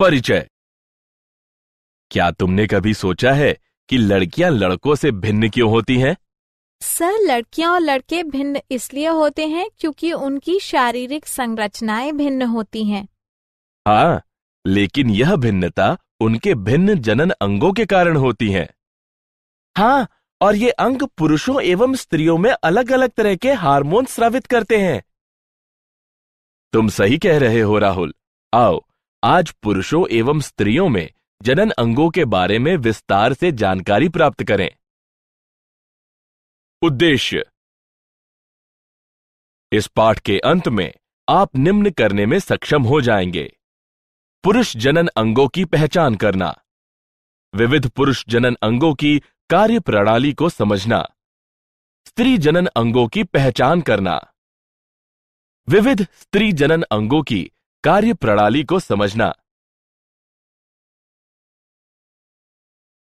परिचय। क्या तुमने कभी सोचा है कि लड़कियां लड़कों से भिन्न क्यों होती हैं? सर, लड़कियां और लड़के भिन्न इसलिए होते हैं क्योंकि उनकी शारीरिक संरचनाएं भिन्न होती हैं। हाँ, लेकिन यह भिन्नता उनके भिन्न जनन अंगों के कारण होती है। हाँ, और ये अंग पुरुषों एवं स्त्रियों में अलग अलग तरह के हार्मोन स्रावित करते हैं। तुम सही कह रहे हो राहुल। आओ, आज पुरुषों एवं स्त्रियों में जनन अंगों के बारे में विस्तार से जानकारी प्राप्त करें। उद्देश्य। इस पाठ के अंत में आप निम्न करने में सक्षम हो जाएंगे: पुरुष जनन अंगों की पहचान करना, विविध पुरुष जनन अंगों की कार्य प्रणाली को समझना, स्त्री जनन अंगों की पहचान करना, विविध स्त्री जनन अंगों की कार्य प्रणाली को समझना।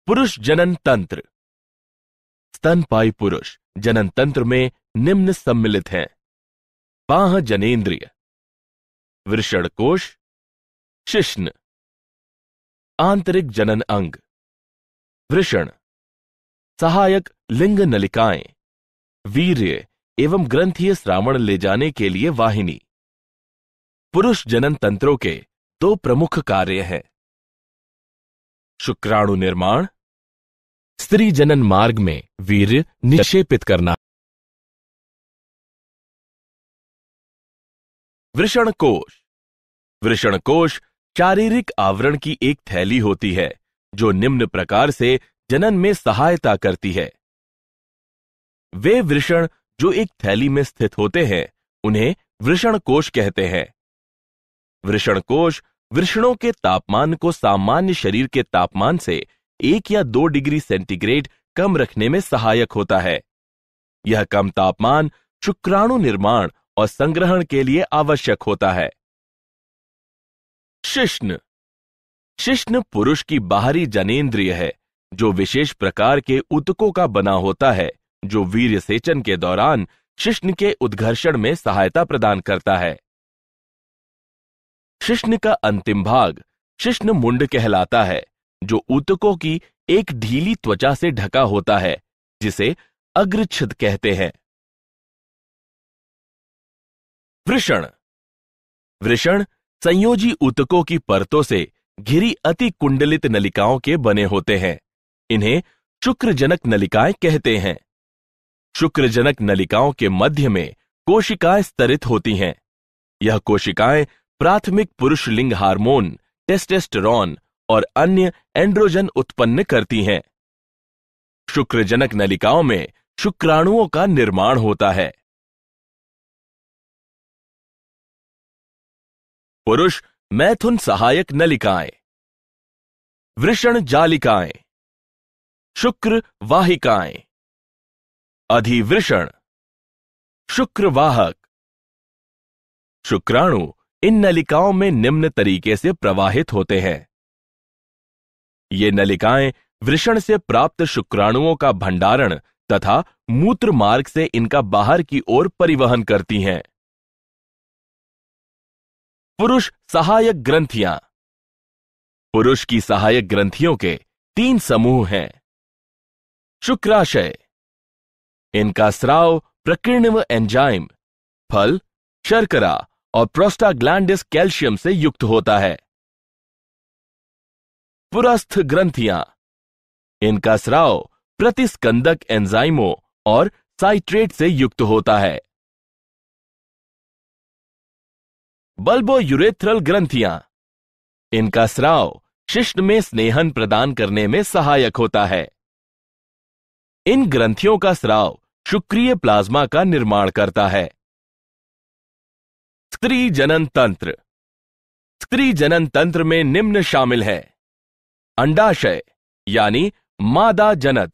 पुरुष जनन तंत्र। स्तनपायी पुरुष जनन तंत्र में निम्न सम्मिलित हैं: बाह्य जनेंद्रिय, वृषणकोश, शिश्न, आंतरिक जनन अंग, वृषण, सहायक लिंग नलिकाएं, वीर्य एवं ग्रंथीय श्रावण ले जाने के लिए वाहिनी। पुरुष जनन तंत्रों के दो प्रमुख कार्य हैं: शुक्राणु निर्माण, स्त्री जनन मार्ग में वीर्य निक्षेपित करना। वृषणकोश। वृषणकोश शारीरिक आवरण की एक थैली होती है जो निम्न प्रकार से जनन में सहायता करती है। वे वृषण जो एक थैली में स्थित होते हैं उन्हें वृषणकोश कहते हैं। वृषणकोश वृषणों के तापमान को सामान्य शरीर के तापमान से 1 या 2 डिग्री सेंटीग्रेड कम रखने में सहायक होता है। यह कम तापमान शुक्राणु निर्माण और संग्रहण के लिए आवश्यक होता है। शिश्न। शिश्न पुरुष की बाहरी जनेंद्रिय है जो विशेष प्रकार के ऊतकों का बना होता है जो वीर्य सेचन के दौरान शिश्न के उद्घर्षण में सहायता प्रदान करता है। शिश्न का अंतिम भाग शिश्न मुंड कहलाता है जो ऊतकों की एक ढीली त्वचा से ढका होता है जिसे अग्रछिद कहते हैं। वृषण। वृषण संयोजी ऊतकों की परतों से घिरी अति कुंडलित नलिकाओं के बने होते हैं। इन्हें शुक्रजनक नलिकाएं कहते हैं। शुक्रजनक नलिकाओं के मध्य में कोशिकाएं स्तरित होती हैं। यह कोशिकाएं प्राथमिक पुरुष लिंग हार्मोन टेस्टोस्टेरोन और अन्य एंड्रोजन उत्पन्न करती हैं। शुक्रजनक नलिकाओं में शुक्राणुओं का निर्माण होता है। पुरुष मैथुन सहायक नलिकाएं, वृषण जालिकाएं, शुक्र वाहिकाएं, अधिवृषण, शुक्रवाहक। शुक्राणु इन नलिकाओं में निम्न तरीके से प्रवाहित होते हैं। ये नलिकाएं वृषण से प्राप्त शुक्राणुओं का भंडारण तथा मूत्र मार्ग से इनका बाहर की ओर परिवहन करती हैं। पुरुष सहायक ग्रंथियां। पुरुष की सहायक ग्रंथियों के 3 समूह हैं। शुक्राशय। इनका स्राव प्रकीर्ण व एंजाइम, फल, शर्करा और प्रोस्टाग्लैंडिस कैल्शियम से युक्त होता है। पुरस्थ ग्रंथियां। इनका स्राव प्रतिस्कंदक एंजाइमों और साइट्रेट से युक्त होता है। बल्बोयूरेथ्रल ग्रंथियां। इनका स्राव शिश्न में स्नेहन प्रदान करने में सहायक होता है। इन ग्रंथियों का स्राव शुक्रीय प्लाज्मा का निर्माण करता है। स्त्री जनन तंत्र। स्त्री जनन तंत्र में निम्न शामिल है: अंडाशय यानी मादा जनद,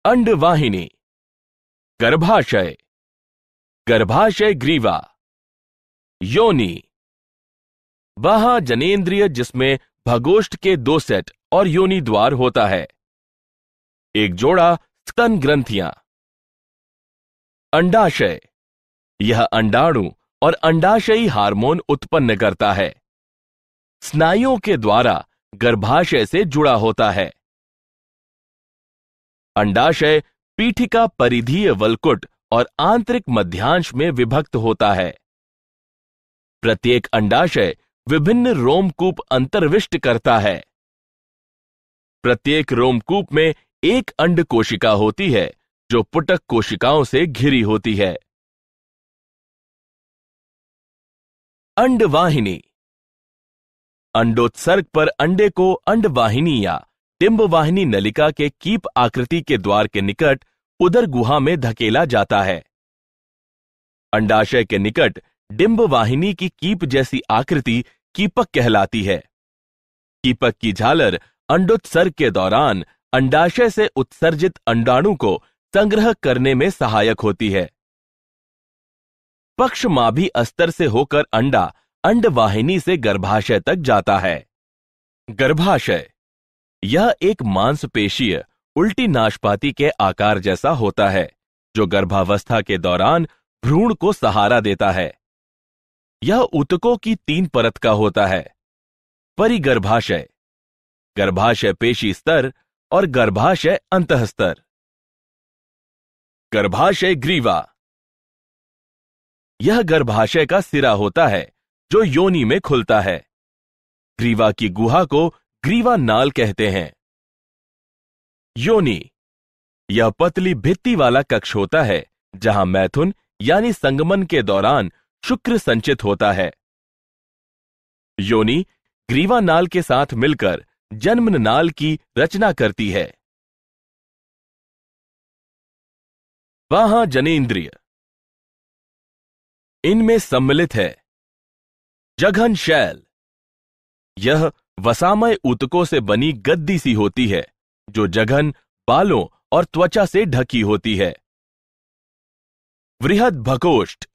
अंडवाहिनी, गर्भाशय, गर्भाशय ग्रीवा, योनि, बाह्य जनेंद्रिय जिसमें भगोष्ठ के 2 सेट और योनि द्वार होता है, एक जोड़ा स्तन ग्रंथियां, अंडाशय। यह अंडाणु और अंडाशयी हार्मोन उत्पन्न करता है। स्नायुओं के द्वारा गर्भाशय से जुड़ा होता है। अंडाशय पीठिका परिधीय वल्कुट और आंतरिक मध्यांश में विभक्त होता है। प्रत्येक अंडाशय विभिन्न रोमकूप अंतर्विष्ट करता है। प्रत्येक रोमकूप में एक अंड कोशिका होती है जो पुटक कोशिकाओं से घिरी होती है। अंडवाहिनी। अंडोत्सर्ग पर अंडे को अंडवाहिनी या डिंबवाहिनी नलिका के कीप आकृति के द्वार के निकट उदर गुहा में धकेला जाता है। अंडाशय के निकट डिंबवाहिनी की कीप जैसी आकृति कीपक कहलाती है। कीपक की झालर अंडोत्सर्ग के दौरान अंडाशय से उत्सर्जित अंडाणु को संग्रह करने में सहायक होती है। पक्षमाभी अस्तर से होकर अंडा अंडवाहिनी से गर्भाशय तक जाता है। गर्भाशय यह एक मांसपेशीय उल्टी नाशपाती के आकार जैसा होता है जो गर्भावस्था के दौरान भ्रूण को सहारा देता है। यह ऊतकों की 3 परत का होता है: परिगर्भाशय, गर्भाशय पेशी स्तर और गर्भाशय अंतःस्तर। गर्भाशय ग्रीवा यह गर्भाशय का सिरा होता है जो योनि में खुलता है। ग्रीवा की गुहा को ग्रीवा नाल कहते हैं। योनि यह पतली भित्ति वाला कक्ष होता है जहां मैथुन यानी संगमन के दौरान शुक्र संचित होता है। योनि ग्रीवा नाल के साथ मिलकर जन्म नाल की रचना करती है। बाह्य जनेंद्रिय इनमें सम्मिलित है जघन शैल। यह वसामय ऊतकों से बनी गद्दी सी होती है जो जघन, बालों और त्वचा से ढकी होती है। वृहद भगोष्ठ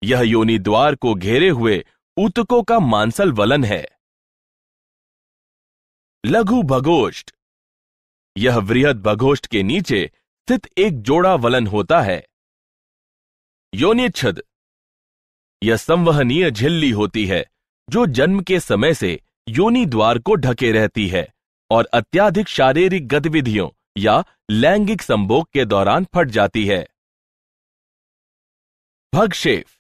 यह योनि द्वार को घेरे हुए ऊतकों का मांसल वलन है। लघु भगोष्ठ यह वृहद भगोष्ठ के नीचे स्थित एक जोड़ा वलन होता है। योनिच्छद यह संवहनीय झिल्ली होती है जो जन्म के समय से योनि द्वार को ढके रहती है और अत्यधिक शारीरिक गतिविधियों या लैंगिक संभोग के दौरान फट जाती है। भगशेफ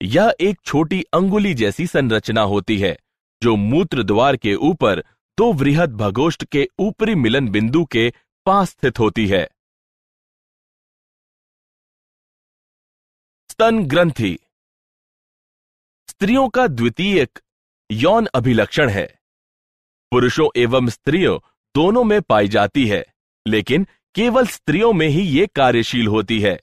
यह एक छोटी अंगुली जैसी संरचना होती है जो मूत्र द्वार के ऊपर 2 वृहद भगोष्ठ के ऊपरी मिलन बिंदु के पास स्थित होती है। स्तन ग्रंथि स्त्रियों का द्वितीयक यौन अभिलक्षण है। पुरुषों एवं स्त्रियों दोनों में पाई जाती है, लेकिन केवल स्त्रियों में ही ये कार्यशील होती है।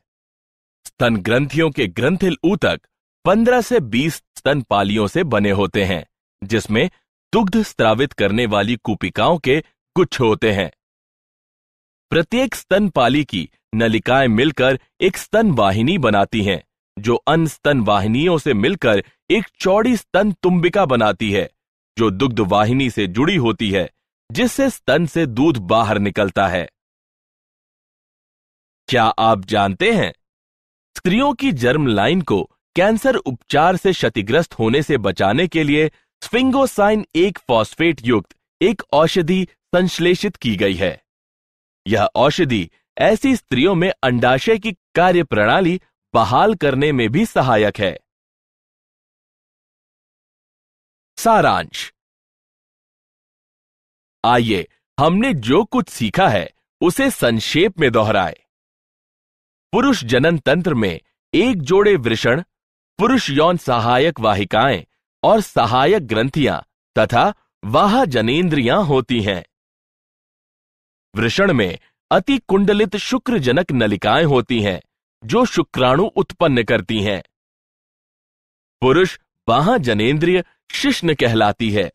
स्तन ग्रंथियों के ग्रंथिल ऊतक 15 से 20 स्तनपालियों से बने होते हैं, जिसमें दुग्ध स्त्रावित करने वाली कूपिकाओं के गुच्छ होते हैं। प्रत्येक स्तनपाली की नलिकाएं मिलकर एक स्तन वाहिनी बनाती हैं, जो अन्य स्तन वाहिनियों से मिलकर एक चौड़ी स्तन तुम्बिका बनाती है, जो दुग्ध वाहिनी से जुड़ी होती है, जिससे स्तन से दूध बाहर निकलता है। क्या आप जानते हैं, स्त्रियों की जर्म लाइन को कैंसर उपचार से क्षतिग्रस्त होने से बचाने के लिए स्फिंगोसाइन 1 फॉस्फेट युक्त एक औषधि संश्लेषित की गई है। यह औषधि ऐसी स्त्रियों में अंडाशय की कार्यप्रणाली बहाल करने में भी सहायक है। सारांश। आइए हमने जो कुछ सीखा है उसे संक्षेप में दोहराए। पुरुष जनन तंत्र में एक जोड़े वृषण, पुरुष यौन सहायक वाहिकाएं और सहायक ग्रंथियां तथा वाह जनेंद्रियां होती हैं। वृषण में अति कुंडलित शुक्रजनक नलिकाएं होती हैं जो शुक्राणु उत्पन्न करती हैं। पुरुष बाह्य जनेंद्रिय शिश्न कहलाती है।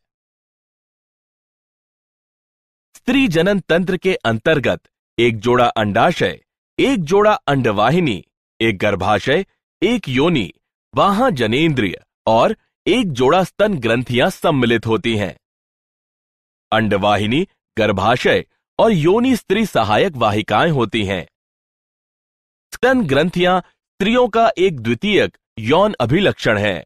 स्त्री जनन तंत्र के अंतर्गत एक जोड़ा अंडाशय, एक जोड़ा अंडवाहिनी, एक गर्भाशय, एक योनि, बाह्य जनेंद्रिय और एक जोड़ा स्तन ग्रंथियां सम्मिलित होती हैं। अंडवाहिनी, गर्भाशय और योनि स्त्री सहायक वाहिकाएं होती हैं। स्तन ग्रंथियां स्त्रियों का एक द्वितीयक यौन अभिलक्षण है।